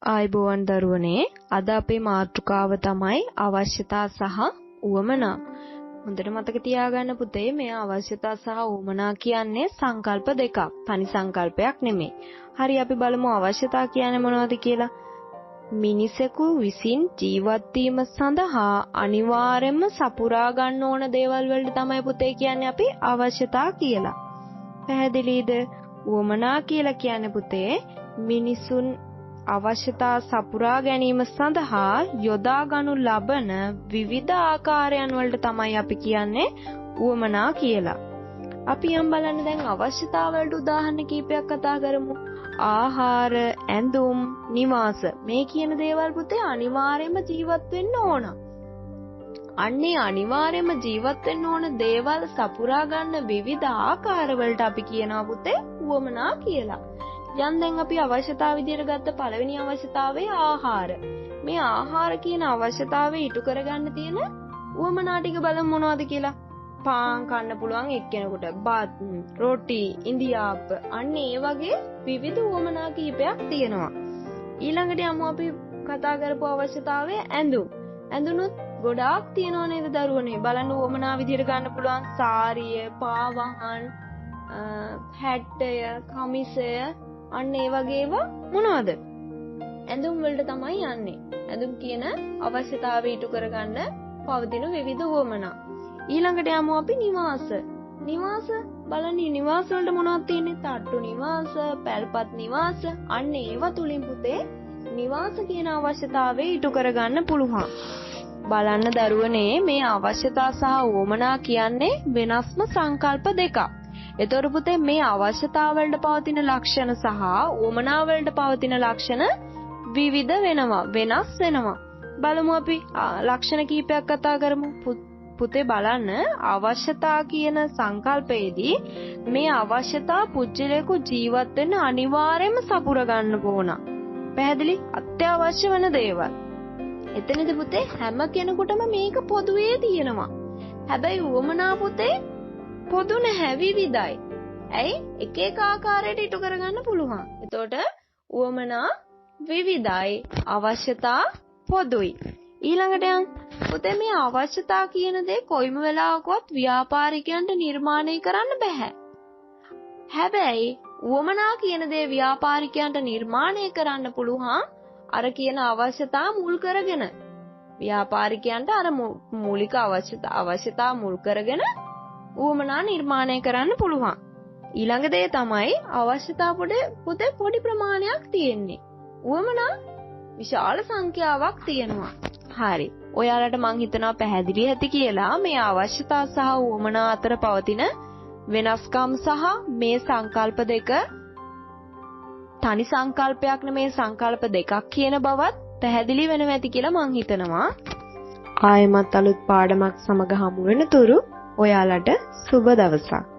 ආයුබෝවන් දරුවනේ අද අපේ මාතෘකාව තමයි අවශ්‍යතා සහ උවමනා. හොඳට මතක තියාගන්න පුතේ මේ අවශ්‍යතා සහ උවමනා කියන්නේ සංකල්ප දෙකක්. තනි සංකල්පයක් නෙමෙයි. හරි අපි බලමු අවශ්‍යතා කියන්නේ මොනවද කියලා. මිනිසෙකු විසින් ජීවත් වීම සඳහා අනිවාර්යයෙන්ම සපුරා ගන්න ඕන දේවල් වලට තමයි පුතේ කියන්නේ අපි අවශ්‍යතා කියලා. පැහැදිලිද? උවමනා කියලා කියන්නේ පුතේ මිනිසුන් අවශ්‍යතා සපුරා ගැනීම සඳහා යොදා ගනු ලබන විවිධ ආකාරයන් වලට තමයි අපි කියන්නේ උවමනා කියලා. අපි යම් බලන්න දැන් අවශ්‍යතා වලට උදාහරණ කීපයක් කතා කරමු. ආහාර, ඇඳුම්, නිවාස මේ කියන දේවල් පුතේ අනිවාර්යයෙන්ම ජීවත් වෙන්න ඕන. අන්නේ අනිවාර්යයෙන්ම ජීවත් වෙන්න ඕන දේවල් සපුරා ගන්න විවිධ ආකාර වලට අපි කියනවා පුතේ උවමනා කියලා. දැන් අපි අවශ්‍යතාව විදියට ගත්ත පළවෙනි අවශ්‍යතාවය ආහාර. මේ ආහාර කියන අවශ්‍යතාවය ඉටු කරගන්න තියෙන උවමනා ටික බලමු මොනවද කියලා. පාන් කන්න පුළුවන් එක්කෙනෙකුට, බත්, රොටි, ඉන්දියාප්ප අන්න ඒ වගේ විවිධ උවමනා කීපයක් තියෙනවා. ඊළඟට යමු අපි කතා කරපු අවශ්‍යතාවය ඇඳුම්. ඇඳුනුත් ගොඩාක් තියෙනව නේද දරුවනේ? බලන්න උවමනා විදියට ගන්න පුළුවන් සාරිය, පාවහන්, හැට්ටය, කමිසය අන්න ඒ වගේ ඒවා මොනවද? ඇඳුම් වලට තමයි යන්නේ. ඇඳුම් කියන අවශ්‍යතාවය ඉටු කරගන්න පවතින විවිධ උවමනා. ඊළඟට යමු අපි නිවාස. නිවාස බලන්න නිවාස වලට මොනවද තියෙන්නේ? තට්ටු නිවාස, පැල්පත් නිවාස අන්න ඒවා තුලින් පුතේ නිවාස කියන අවශ්‍යතාවය ඉටු කරගන්න පුළුවන්. බලන්න දරුවනේ මේ අවශ්‍යතා සහ උවමනා කියන්නේ වෙනස්ම සංකල්ප දෙකක්. එතකොට පුතේ මේ අවශ්‍යතාව වලට පවතින ලක්ෂණ සහ උවමනා වලට පවතින ලක්ෂණ විවිධ වෙනවා, වෙනස් වෙනවා. බලමු අපි ලක්ෂණ කීපයක් කතා කරමු. පුතේ බලන්න අවශ්‍යතා කියන සංකල්පයේදී මේ අවශ්‍යතා පුජ්‍යලයක ජීවත් වෙන්න අනිවාර්යයෙන්ම සපුර ගන්න ඕන. පැහැදිලි? අත්‍යවශ්‍ය වෙන දේවල්. එතනදී පුතේ හැම කෙනෙකුටම මේක පොදුවේ තියෙනවා. හැබැයි උවමනා පුතේ පොදු නැහැ, විවිධයි. ඇයි? එක එක ආකාරයට ඉටු කරගන්න පුළුවන්. එතකොට උවමනා විවිධයි, අවශ්‍යතා පොදුයි. ඊළඟට යන් පුතේ මේ අවශ්‍යතා කියන දේ කොයිම වෙලාවකවත් ව්‍යාපාරිකයන්ට නිර්මාණය කරන්න බෑ. හැබැයි උවමනා කියන දේ ව්‍යාපාරිකයන්ට නිර්මාණය කරන්න පුළුවන් අර කියන අවශ්‍යතා මුල් කරගෙන. ව්‍යාපාරිකයන්ට අර මූලික අවශ්‍යතා මුල් කරගෙන උවමනා නිර්මාණය කරන්න පුළුවන්. ඊළඟ දේ තමයි අවශ්‍යතා පුතේ පොඩි ප්‍රමාණයක් තියෙන්නේ. උවමනා විශාල සංඛ්‍යාවක් තියෙනවා. හරි. ඔයාලට මං හිතනවා පැහැදිලි ඇති කියලා මේ අවශ්‍යතා සහ උවමනා අතර පවතින වෙනස්කම් සහ මේ සංකල්ප දෙක තනි සංකල්පයක් නෙමේ සංකල්ප දෙකක් කියන බවත් පැහැදිලි වෙනවා ඇති කියලා මං හිතනවා. ආයෙමත් අලුත් පාඩමක් සමග හමු වෙනතුරු ඔයාලට සුබ දවසක්.